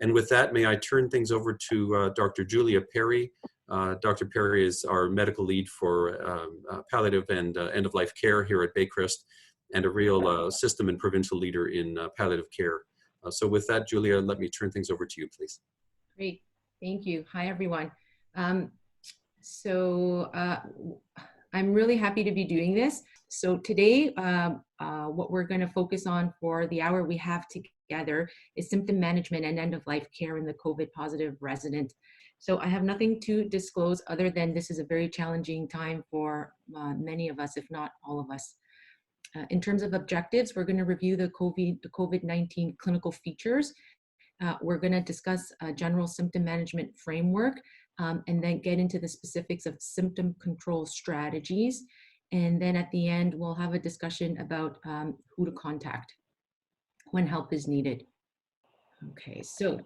And with that, may I turn things over to Dr. Julia Perry. Dr. Perry is our medical lead for palliative and end-of-life care here at Baycrest, and a real system and provincial leader in palliative care. So with that, Julia, let me turn things over to you, please. Great, thank you. Hi, everyone. I'm really happy to be doing this. So today, what we're going to focus on for the hour we have together is symptom management and end-of-life care in the COVID-positive resident. So I have nothing to disclose other than this is a very challenging time for many of us, if not all of us. In terms of objectives, we're going to review the COVID-19 clinical features. We're going to discuss a general symptom management framework, and then get into the specifics of symptom control strategies. And then at the end, we'll have a discussion about who to contact when help is needed. Okay, so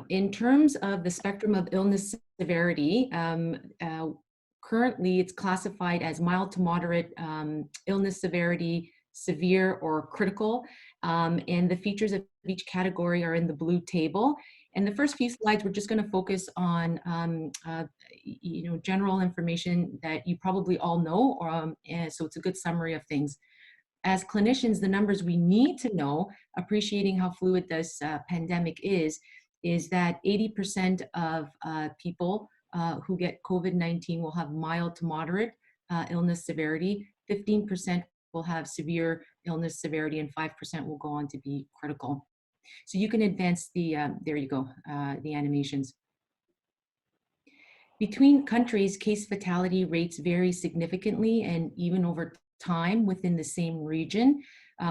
in terms of the spectrum of illness severity, currently it's classified as mild to moderate illness severity, severe or critical, and the features of each category are in the blue table. And the first few slides, we're just going to focus on general information that you probably all know, and so it's a good summary of things. As clinicians, the numbers we need to know, appreciating how fluid this pandemic is that 80% of people who get COVID-19 will have mild to moderate illness severity, 15% will have severe illness severity, and 5% will go on to be critical. So you can advance the, there you go, the animations. Between countries, case fatality rates vary significantly and even over time within the same region,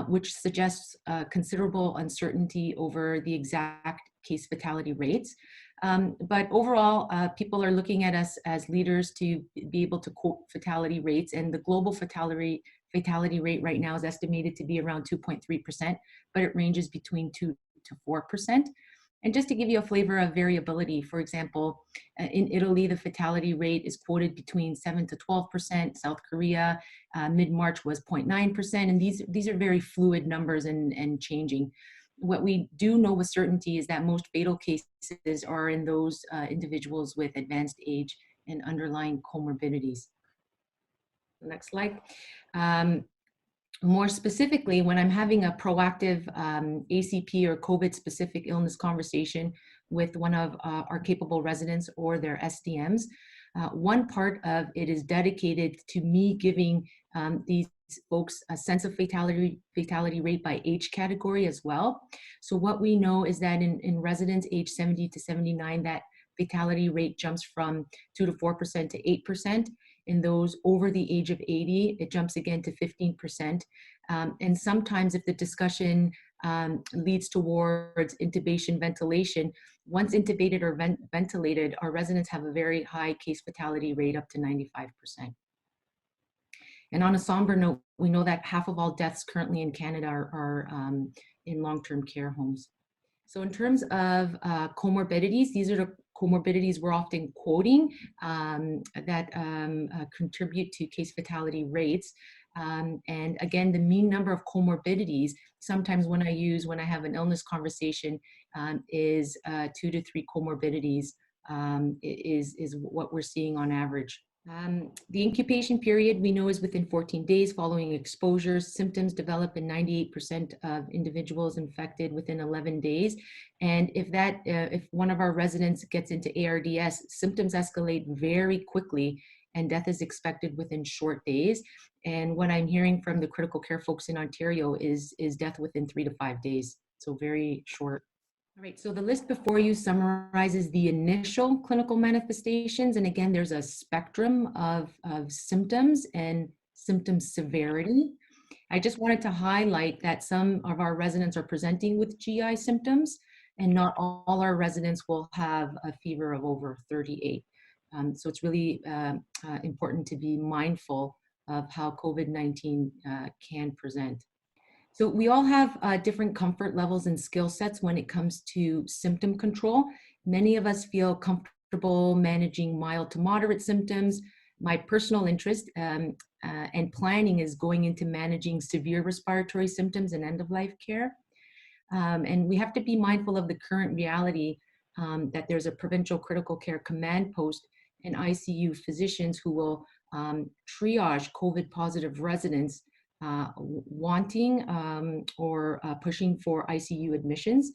which suggests considerable uncertainty over the exact case fatality rates. But overall, people are looking at us as leaders to be able to quote fatality rates, and the global fatality rate right now is estimated to be around 2.3%, but it ranges between 2 to 4%. And just to give you a flavor of variability, for example, in Italy, the fatality rate is quoted between 7 to 12%. South Korea, mid-March was 0.9%. And these are very fluid numbers and changing. What we do know with certainty is that most fatal cases are in those individuals with advanced age and underlying comorbidities. Next slide. More specifically, when I'm having a proactive ACP or COVID-specific illness conversation with one of our capable residents or their SDMs, one part of it is dedicated to me giving these folks a sense of fatality rate by age category as well. So what we know is that in residents age 70 to 79, that fatality rate jumps from 2 to 4% to 8%. In those over the age of 80, it jumps again to 15%. And sometimes if the discussion leads towards intubation ventilation, once intubated or ventilated, our residents have a very high case fatality rate up to 95%. And on a somber note, we know that half of all deaths currently in Canada are in long-term care homes. So in terms of comorbidities, these are the comorbidities we're often quoting that contribute to case fatality rates. And again, the mean number of comorbidities, sometimes when I have an illness conversation, is 2 to 3 comorbidities is what we're seeing on average. The incubation period we know is within 14 days following exposure. Symptoms develop in 98% of individuals infected within 11 days. And if one of our residents gets into ARDS, symptoms escalate very quickly and death is expected within short days. And what I'm hearing from the critical care folks in Ontario is death within 3 to 5 days. So very short. All right, so the list before you summarizes the initial clinical manifestations. And again, there's a spectrum of symptoms and symptom severity. I just wanted to highlight that some of our residents are presenting with GI symptoms, and not all our residents will have a fever of over 38. So it's really important to be mindful of how COVID-19 can present. So we all have different comfort levels and skill sets when it comes to symptom control. Many of us feel comfortable managing mild to moderate symptoms. My personal interest and planning is going into managing severe respiratory symptoms and end-of-life care. And we have to be mindful of the current reality that there's a provincial critical care command post and ICU physicians who will triage COVID positive residents wanting or pushing for ICU admissions,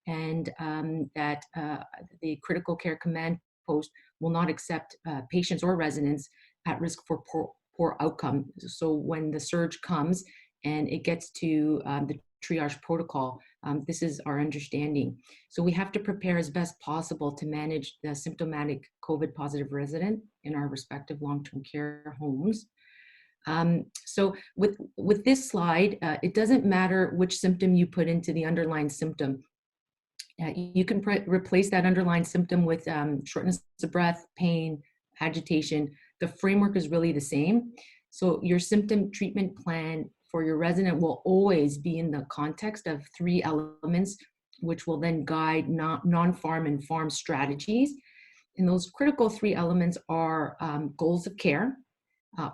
and that the critical care command post will not accept patients or residents at risk for poor outcome. So when the surge comes and it gets to the triage protocol, this is our understanding. So we have to prepare as best possible to manage the symptomatic COVID positive resident in our respective long-term care homes. So with this slide, it doesn't matter which symptom you put into the underlying symptom. You can replace that underlying symptom with shortness of breath, pain, agitation. The framework is really the same. So your symptom treatment plan for your resident will always be in the context of 3 elements, which will then guide non-farm and farm strategies. And those critical 3 elements are goals of care,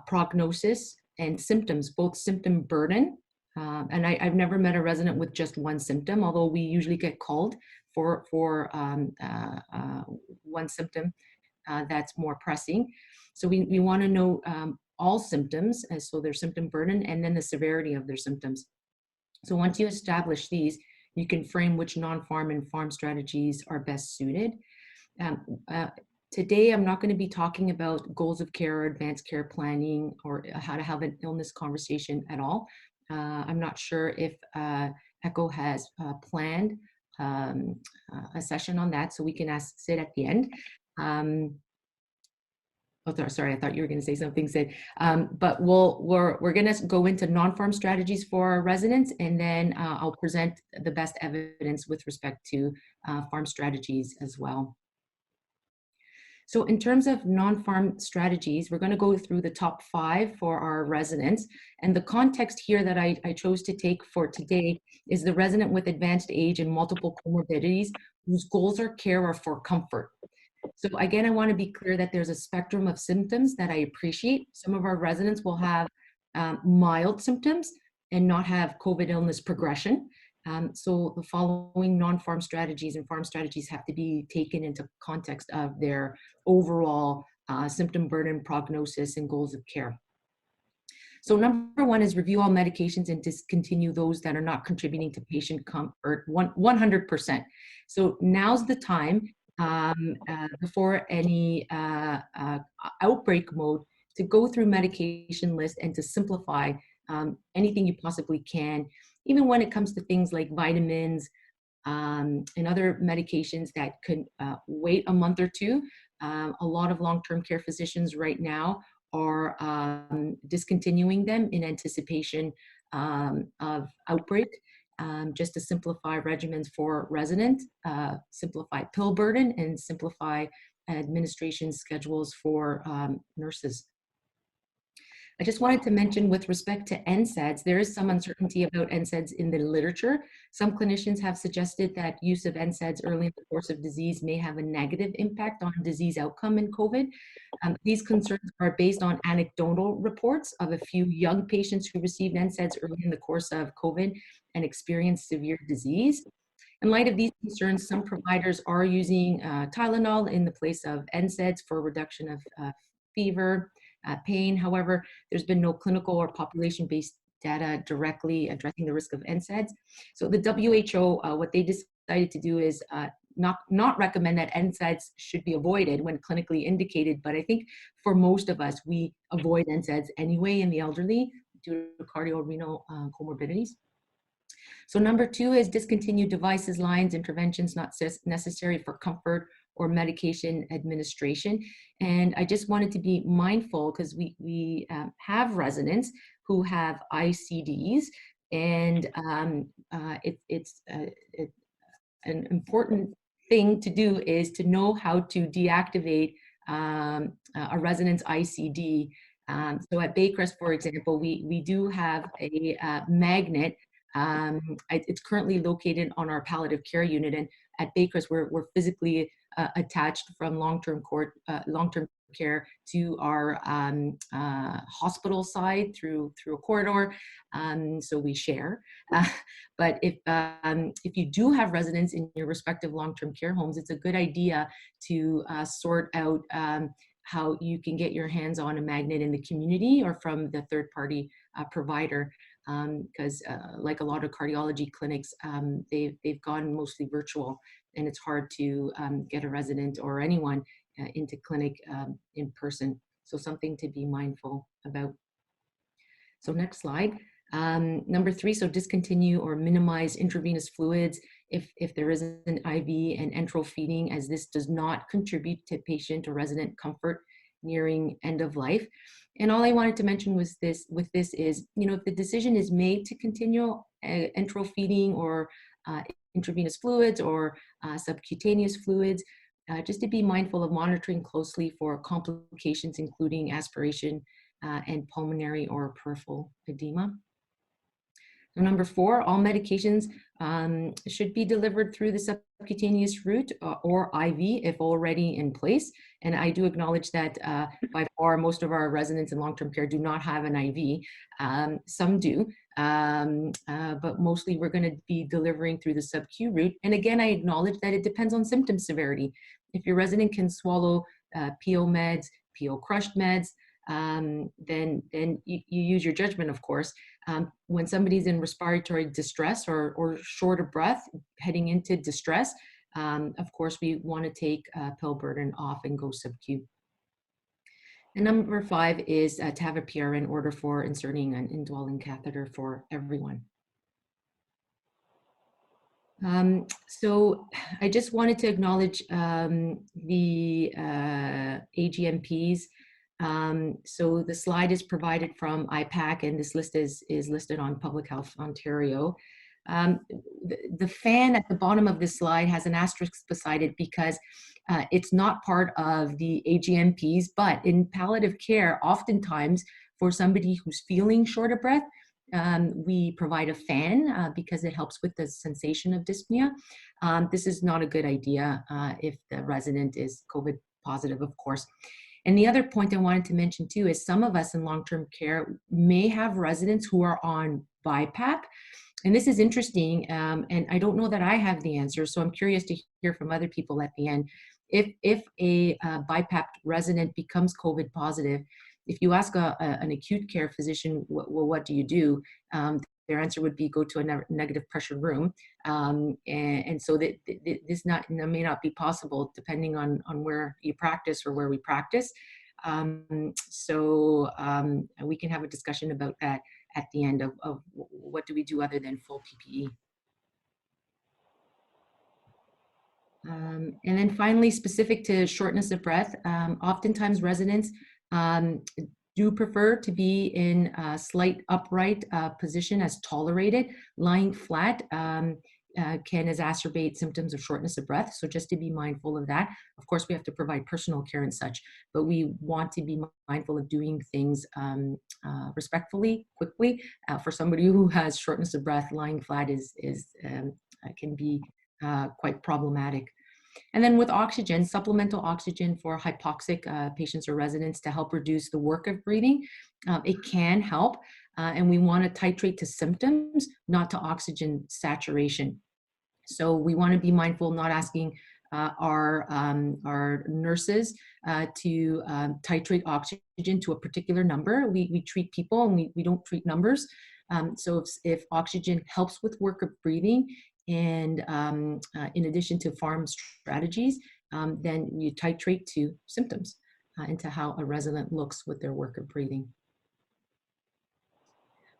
prognosis, and symptoms, both symptom burden. And I've never met a resident with just one symptom, although we usually get called for one symptom that's more pressing. So we want to know all symptoms, so their symptom burden, and then the severity of their symptoms. So once you establish these, you can frame which non-farm and farm strategies are best suited. Today, I'm not going to be talking about goals of care or advanced care planning or how to have an illness conversation at all. I'm not sure if ECHO has planned a session on that, so we can sit at the end. Oh, sorry, I thought you were going to say something, Sid. But we're going to go into non-farm strategies for our residents, and then I'll present the best evidence with respect to farm strategies as well. So in terms of non-farm strategies, we're going to go through the top 5 for our residents. And the context here that I chose to take for today is the resident with advanced age and multiple comorbidities whose goals of care are for comfort. So again, I want to be clear that there's a spectrum of symptoms that I appreciate. Some of our residents will have mild symptoms and not have COVID illness progression. So the following non-farm strategies and farm strategies have to be taken into context of their overall symptom burden, prognosis, and goals of care. So number 1 is review all medications and discontinue those that are not contributing to patient comfort 100%. So now's the time before any outbreak mode to go through medication list and to simplify anything you possibly can, even when it comes to things like vitamins and other medications that can wait a month or 2. A lot of long-term care physicians right now are discontinuing them in anticipation of outbreak, just to simplify regimens for residents, simplify pill burden, and simplify administration schedules for nurses. I just wanted to mention with respect to NSAIDs, there is some uncertainty about NSAIDs in the literature. Some clinicians have suggested that use of NSAIDs early in the course of disease may have a negative impact on disease outcome in COVID. These concerns are based on anecdotal reports of a few young patients who received NSAIDs early in the course of COVID and experienced severe disease. In light of these concerns, some providers are using Tylenol in the place of NSAIDs for reduction of fever, pain. However, there's been no clinical or population-based data directly addressing the risk of NSAIDs. So the WHO, what they decided to do is not recommend that NSAIDs should be avoided when clinically indicated, but I think for most of us, we avoid NSAIDs anyway in the elderly due to cardiorenal comorbidities. So number 2 is discontinue devices, lines, interventions not necessary for comfort or medication administration. And I just wanted to be mindful because we have residents who have ICDs, and it's an important thing to do is to know how to deactivate a resident's ICD. So at Baycrest, for example, we do have a magnet. It's currently located on our palliative care unit, and at Baycrest, we're physically attached from long-term care to our hospital side through a corridor, so we share. But if you do have residents in your respective long-term care homes, it's a good idea to sort out how you can get your hands on a magnet in the community or from the third-party provider, because like a lot of cardiology clinics, they've gone mostly virtual, and it's hard to get a resident or anyone into clinic in person. So something to be mindful about. So next slide. Number 3, so discontinue or minimize intravenous fluids if there is an IV and enteral feeding, as this does not contribute to patient or resident comfort nearing end of life. And all I wanted to mention was this is, if the decision is made to continue enteral feeding or intravenous fluids or subcutaneous fluids, just to be mindful of monitoring closely for complications, including aspiration and pulmonary or peripheral edema. So number 4, all medications should be delivered through the subcutaneous route or IV if already in place. And I do acknowledge that by far most of our residents in long-term care do not have an IV. Some do, but mostly we're going to be delivering through the sub-Q route. And again, I acknowledge that it depends on symptom severity. If your resident can swallow PO meds, PO crushed meds, then you use your judgment, of course. When somebody's in respiratory distress or short of breath, heading into distress, of course, we want to take pill burden off and go sub-Q. And number 5 is to have a PR in order for inserting an indwelling catheter for everyone. So I just wanted to acknowledge the AGMPs. So the slide is provided from IPAC, and this list is listed on Public Health Ontario. The fan at the bottom of this slide has an asterisk beside it because it's not part of the AGMPs, but in palliative care, oftentimes for somebody who's feeling short of breath, we provide a fan because it helps with the sensation of dyspnea. This is not a good idea if the resident is COVID positive, of course. And the other point I wanted to mention too is some of us in long-term care may have residents who are on BiPAP. And this is interesting, and I don't know that I have the answer, so I'm curious to hear from other people at the end. If a BiPAP resident becomes COVID positive, if you ask an acute care physician, well, what do you do? Their answer would be go to a negative pressure room. And so this may not be possible depending on where you practice or where we practice. So we can have a discussion about that at the end of what do we do other than full PPE. And then finally, specific to shortness of breath, oftentimes residents do prefer to be in a slight upright position as tolerated. Lying flat can exacerbate symptoms of shortness of breath, so just to be mindful of that. Of course, we have to provide personal care and such, but we want to be mindful of doing things respectfully, quickly. For somebody who has shortness of breath, lying flat can be quite problematic. And then with oxygen, supplemental oxygen for hypoxic patients or residents to help reduce the work of breathing. It can help, and we want to titrate to symptoms, not to oxygen saturation. So we want to be mindful, not asking our nurses to titrate oxygen to a particular number. We treat people and we don't treat numbers. So if oxygen helps with work of breathing, and in addition to pharm strategies, then you titrate to symptoms and to how a resident looks with their work of breathing.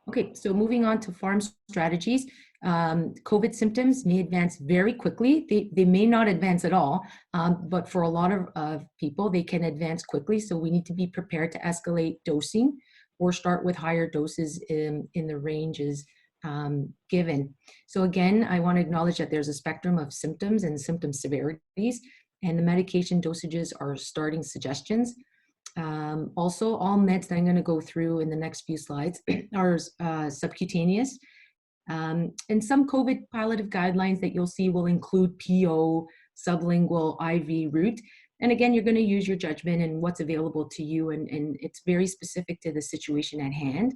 Okay, so moving on to pharm strategies. COVID symptoms may advance very quickly. They may not advance at all, but for a lot of people, they can advance quickly. So we need to be prepared to escalate dosing or start with higher doses in the ranges given. So again, I want to acknowledge that there's a spectrum of symptoms and symptom severities, and the medication dosages are starting suggestions. Also, all meds that I'm going to go through in the next few slides are subcutaneous. And some COVID palliative guidelines that you'll see will include PO, sublingual, IV route. And again, you're going to use your judgment and what's available to you, and it's very specific to the situation at hand.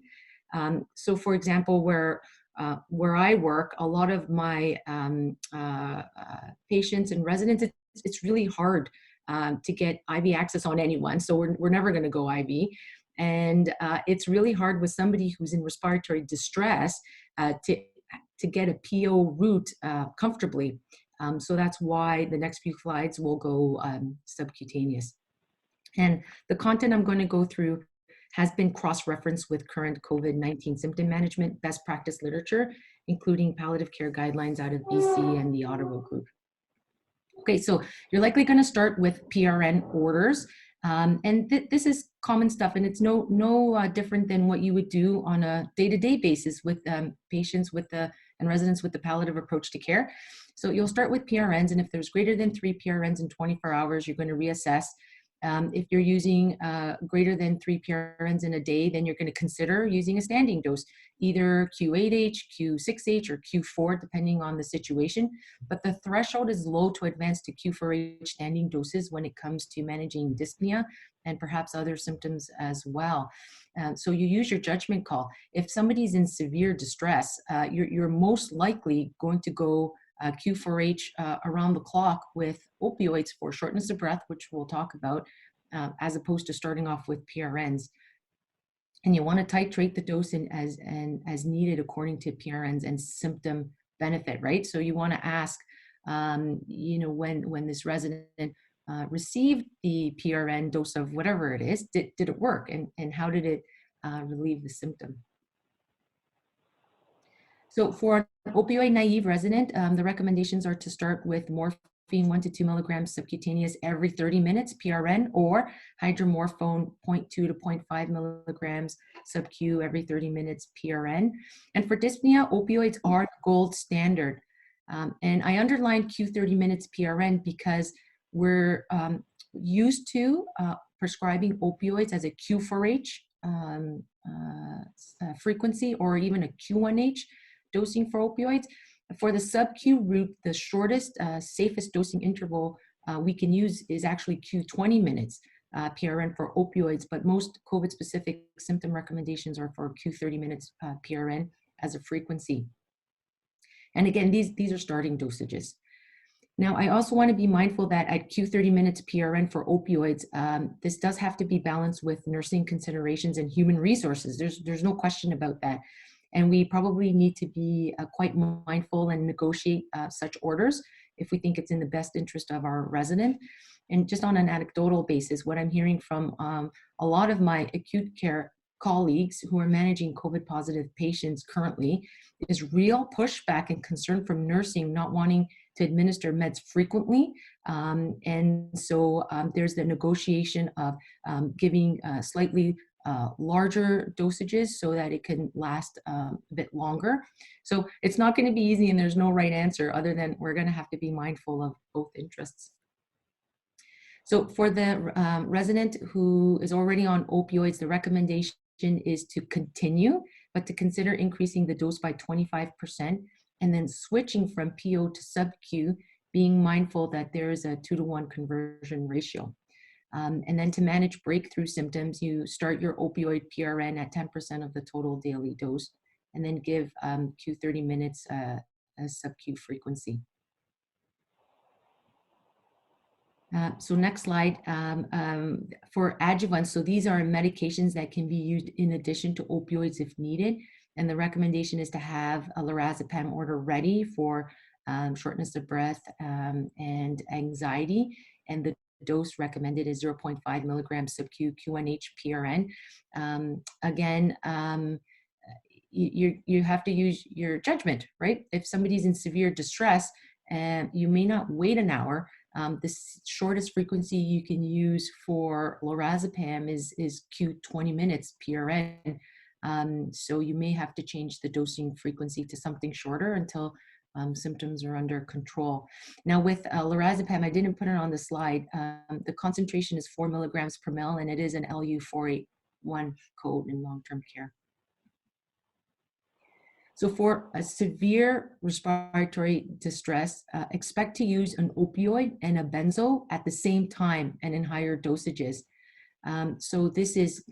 So for example, where I work, a lot of my patients and residents, it's really hard to get IV access on anyone. So we're never going to go IV. And it's really hard with somebody who's in respiratory distress to get a PO route comfortably. So that's why the next few slides will go subcutaneous. And the content I'm going to go through has been cross-referenced with current COVID-19 symptom management best practice literature, including palliative care guidelines out of BC and the Ottawa group. Okay, so you're likely going to start with PRN orders. And this is common stuff, and it's no different than what you would do on a day-to-day basis with patients with and residents with the palliative approach to care. So you'll start with PRNs, and if there's greater than 3 PRNs in 24 hours, you're going to reassess. If you're using greater than 3 PRNs in a day, then you're going to consider using a standing dose, either Q8H, Q6H, or Q4, depending on the situation. But the threshold is low to advance to Q4H standing doses when it comes to managing dyspnea and perhaps other symptoms as well. So you use your judgment call. If somebody's in severe distress, you're most likely going to go Q4H around the clock with opioids for shortness of breath, which we'll talk about, as opposed to starting off with PRNs. And you want to titrate the dose as needed according to PRNs and symptom benefit, right? So you want to ask, when this resident received the PRN dose of whatever it is, did it work, and how did it relieve the symptom? So for an opioid naive resident, the recommendations are to start with morphine 1 to 2 milligrams subcutaneous every 30 minutes PRN, or hydromorphone 0.2 to 0.5 milligrams sub-Q every 30 minutes PRN. And for dyspnea, opioids are the gold standard. And I underlined Q 30 minutes PRN because we're used to prescribing opioids as a Q4H frequency, or even a Q1H dosing for opioids. For the sub-Q route, the shortest, safest dosing interval we can use is actually Q20 minutes PRN for opioids, but most COVID-specific symptom recommendations are for Q30 minutes PRN as a frequency. And again, these are starting dosages. Now, I also want to be mindful that at Q30 minutes PRN for opioids, this does have to be balanced with nursing considerations and human resources. There's no question about that. And we probably need to be quite mindful and negotiate such orders if we think it's in the best interest of our resident. And just on an anecdotal basis, what I'm hearing from a lot of my acute care colleagues who are managing COVID-positive patients currently is real pushback and concern from nursing not wanting to administer meds frequently. And so there's the negotiation of giving slightly larger dosages so that it can last a bit longer. So it's not going to be easy, and there's no right answer other than we're going to have to be mindful of both interests. So for the resident who is already on opioids, the recommendation is to continue, but to consider increasing the dose by 25% and then switching from PO to sub-Q, being mindful that there is a 2-to-1 conversion ratio. And then to manage breakthrough symptoms, you start your opioid PRN at 10% of the total daily dose, and then give Q30 minutes as sub-Q frequency. So next slide, for Adjuvant, so these are medications that can be used in addition to opioids if needed, and the recommendation is to have a Lorazepam order ready for shortness of breath and anxiety, and the dose recommended is 0.5 milligrams sub-Q Q1H PRN. Again, you have to use your judgment, right? If somebody's in severe distress, you may not wait an hour. The shortest frequency you can use for Lorazepam is Q20 minutes PRN. So you may have to change the dosing frequency to something shorter until symptoms are under control. Now with Lorazepam, I didn't put it on the slide. The concentration is 4 milligrams per ml, and it is an LU481 code in long-term care. So for a severe respiratory distress, expect to use an opioid and a benzo at the same time and in higher dosages. So this is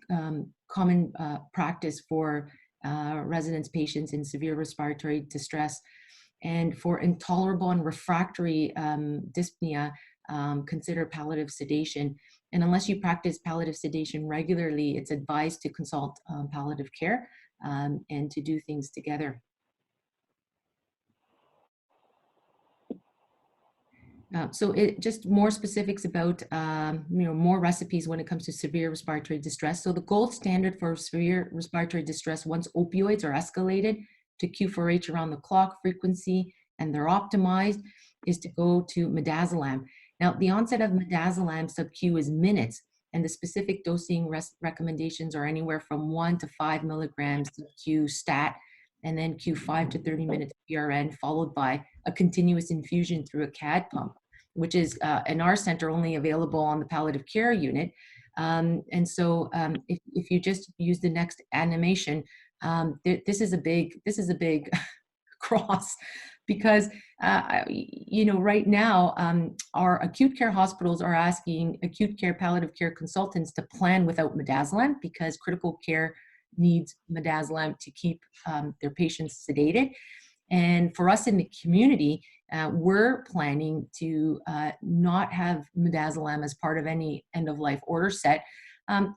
common practice for residents, patients in severe respiratory distress. And for intolerable and refractory dyspnea, consider palliative sedation. And unless you practice palliative sedation regularly, it's advised to consult palliative care and to do things together. So just more specifics about, more recipes when it comes to severe respiratory distress. So the gold standard for severe respiratory distress, once opioids are escalated to Q4H around the clock frequency and they're optimized, is to go to Midazolam. Now, the onset of Midazolam sub-Q is minutes, and the specific dosing recommendations are anywhere from 1 to 5 milligrams sub-Q stat, and then Q5 to 30 minutes PRN, followed by a continuous infusion through a CAD pump, which is in our center only available on the palliative care unit. And so if you just use the next animation, this is a big cross, because right now our acute care hospitals are asking acute care palliative care consultants to plan without Midazolam, because critical care needs Midazolam to keep their patients sedated. And for us in the community, we're planning to not have Midazolam as part of any end-of-life order set.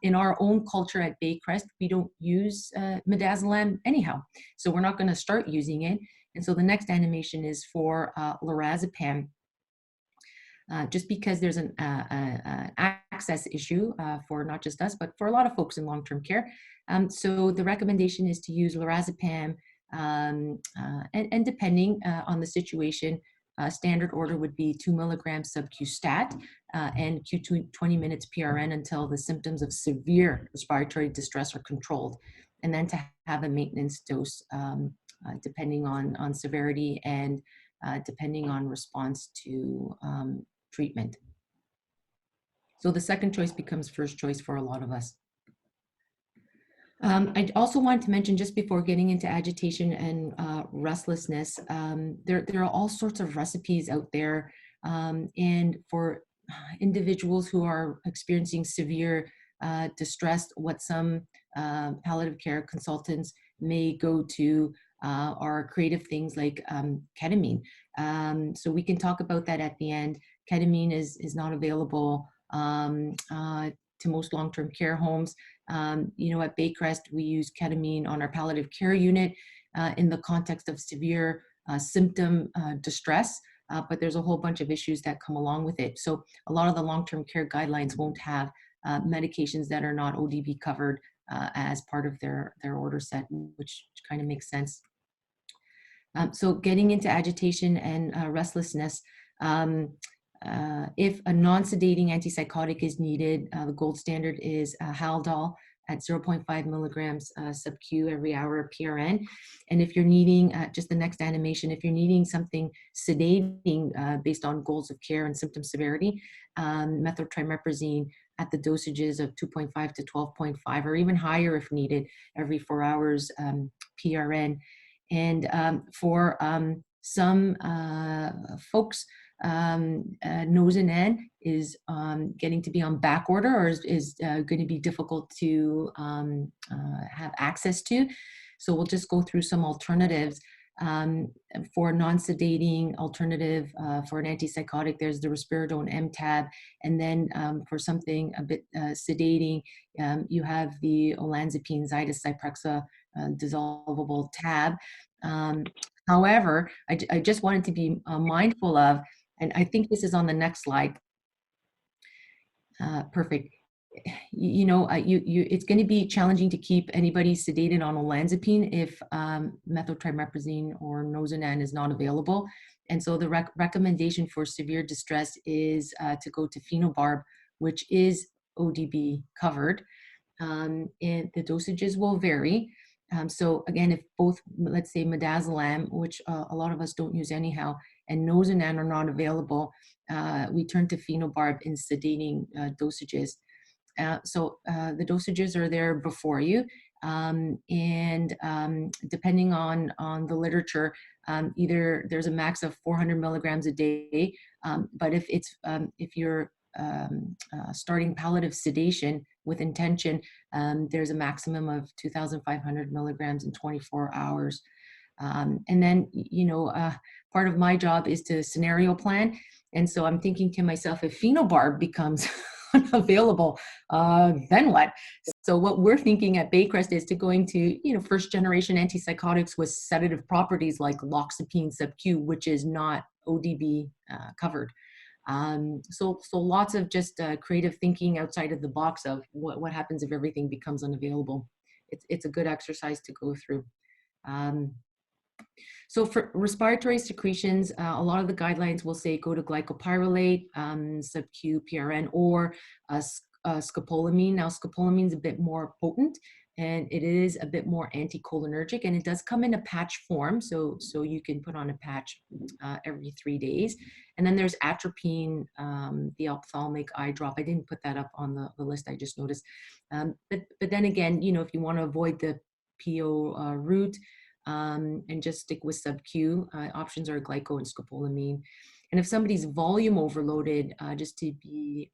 In our own culture at Baycrest, we don't use Midazolam anyhow, so we're not going to start using it. And so the next animation is for Lorazepam, just because there's an access issue for not just us, but for a lot of folks in long-term care. So the recommendation is to use Lorazepam, and depending on the situation, standard order would be 2 milligrams sub-Q stat and Q 20 minutes PRN until the symptoms of severe respiratory distress are controlled, and then to have a maintenance dose depending on severity and depending on response to treatment. So the second choice becomes first choice for a lot of us. I also wanted to mention, just before getting into agitation and restlessness, there are all sorts of recipes out there, and for individuals who are experiencing severe distress, what some palliative care consultants may go to are creative things like ketamine. So we can talk about that at the end. Ketamine is not available to most long-term care homes. At Baycrest, we use ketamine on our palliative care unit in the context of severe symptom distress, but there's a whole bunch of issues that come along with it. So a lot of the long-term care guidelines won't have medications that are not ODB covered as part of their order set, which kind of makes sense. So getting into agitation and restlessness, if a non-sedating antipsychotic is needed, the gold standard is Haldol at 0.5 milligrams sub-Q every hour PRN. And if you're needing, just the next animation, if you're needing something sedating based on goals of care and symptom severity, methyltrimeprazine at the dosages of 2.5 to 12.5, or even higher if needed, every 4 hours PRN. And for some folks, Nozanan is getting to be on back order, or is going to be difficult to have access to. So we'll just go through some alternatives. For non-sedating alternative for an antipsychotic, there's the risperidone MTAB, and then for something a bit sedating, you have the olanzapine Zydus Zyprexa dissolvable tab. However, I just wanted to be mindful of, and I think this is on the next slide. Perfect. It's going to be challenging to keep anybody sedated on olanzapine if methyltrimeprazine or Nozanan is not available. And so the recommendation for severe distress is to go to phenobarb, which is ODB covered. And the dosages will vary. So again, if both, let's say Midazolam, which a lot of us don't use anyhow, and Nozanan are not available, we turn to phenobarb in sedating dosages. So the dosages are there before you. Depending on the literature, either there's a max of 400 milligrams a day, but if you're starting palliative sedation with intention, there's a maximum of 2,500 milligrams in 24 hours. And then, part of my job is to scenario plan. And so I'm thinking to myself, if phenobarb becomes unavailable, then what? So what we're thinking at Baycrest is to going to, first generation antipsychotics with sedative properties like Lorazepam sub-Q, which is not ODB covered. So lots of just creative thinking outside of the box of what happens if everything becomes unavailable. It's a good exercise to go through. So for respiratory secretions, a lot of the guidelines will say go to glycopyrrolate, sub-Q PRN, or scopolamine. Now, scopolamine is a bit more potent, and it is a bit more anticholinergic, and it does come in a patch form, so you can put on a patch every 3 days. And then there's Atropine, the ophthalmic eye drop. I didn't put that up on the list, I just noticed. But then again, if you want to avoid the PO route, and just stick with sub-Q, options are glyco and scopolamine. And if somebody's volume overloaded, just to be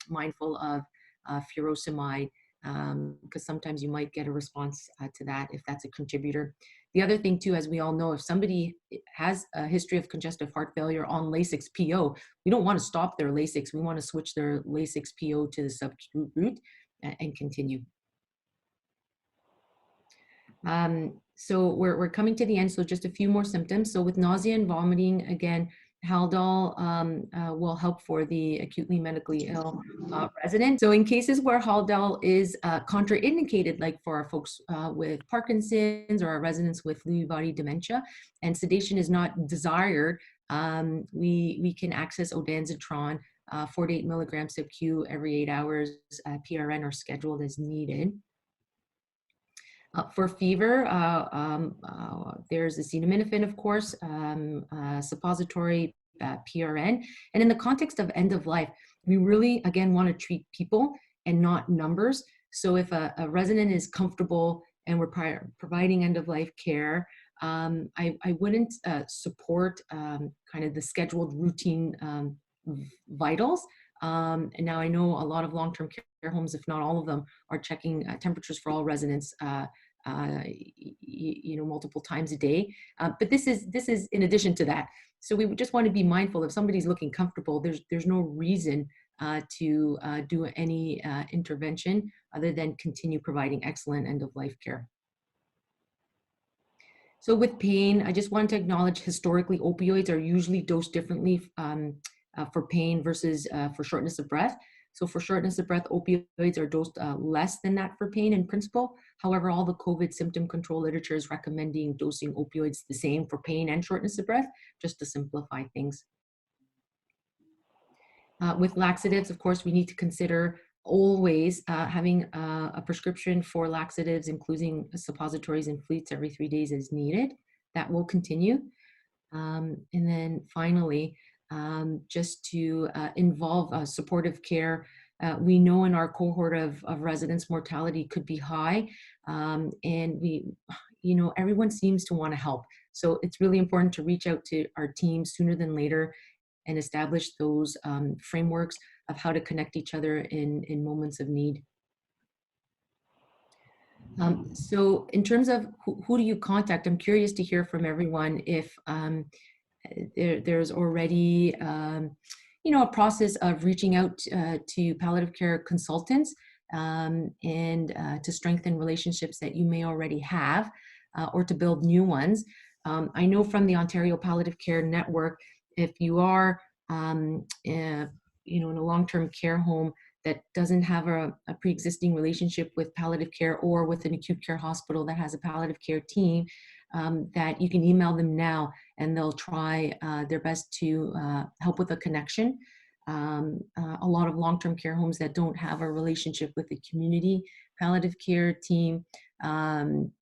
mindful of furosemide, because sometimes you might get a response to that if that's a contributor. The other thing too, as we all know, if somebody has a history of congestive heart failure on Lasix PO, we don't want to stop their Lasix. We want to switch their Lasix PO to the sub-Q route and continue. So we're coming to the end. So just a few more symptoms. So with nausea and vomiting, again, Haldol will help for the acutely medically ill resident. So in cases where Haldol is contraindicated, like for our folks with Parkinson's or our residents with Lewy body dementia, and sedation is not desired, we can access ondansetron, 4 to 8 milligrams sub-Q every 8 hours, PRN, or scheduled as needed. For fever, there's acetaminophen, of course, suppository, PRN. And in the context of end of life, we really, again, want to treat people and not numbers. So if a resident is comfortable and we're providing end of life care, I wouldn't support kind of the scheduled routine vitals. And now I know a lot of long-term care homes, if not all of them, are checking temperatures for all residents, multiple times a day. But this is in addition to that. So we would just want to be mindful if somebody's looking comfortable, there's no reason to do any intervention other than continue providing excellent end-of-life care. So with pain, I just wanted to acknowledge historically opioids are usually dosed differently for pain versus for shortness of breath. So for shortness of breath, opioids are dosed less than that for pain in principle. However, all the COVID symptom control literature is recommending dosing opioids the same for pain and shortness of breath, just to simplify things. With laxatives, of course, we need to consider always having a prescription for laxatives, including suppositories and fleets every 3 days as needed. That will continue. And then finally, just to involve supportive care. We know in our cohort of residents, mortality could be high, and everyone seems to want to help. So it's really important to reach out to our team sooner than later and establish those frameworks of how to connect each other in moments of need. So in terms of who do you contact, I'm curious to hear from everyone if there's already a process of reaching out to palliative care consultants and to strengthen relationships that you may already have or to build new ones. I know from the Ontario Palliative Care Network, if you are in a long-term care home that doesn't have a pre-existing relationship with palliative care or with an acute care hospital that has a palliative care team, that you can email them now and they'll try their best to help with a connection. A lot of long-term care homes that don't have a relationship with the community palliative care team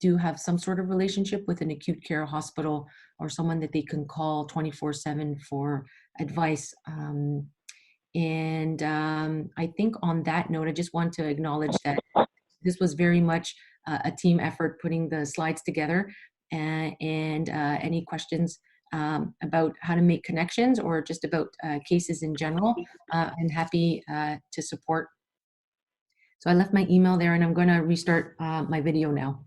do have some sort of relationship with an acute care hospital or someone that they can call 24/7 for advice. I think on that note, I just want to acknowledge that this was very much a team effort putting the slides together. And any questions about how to make connections or just about cases in general, I'm happy to support. So I left my email there, and I'm going to restart my video now.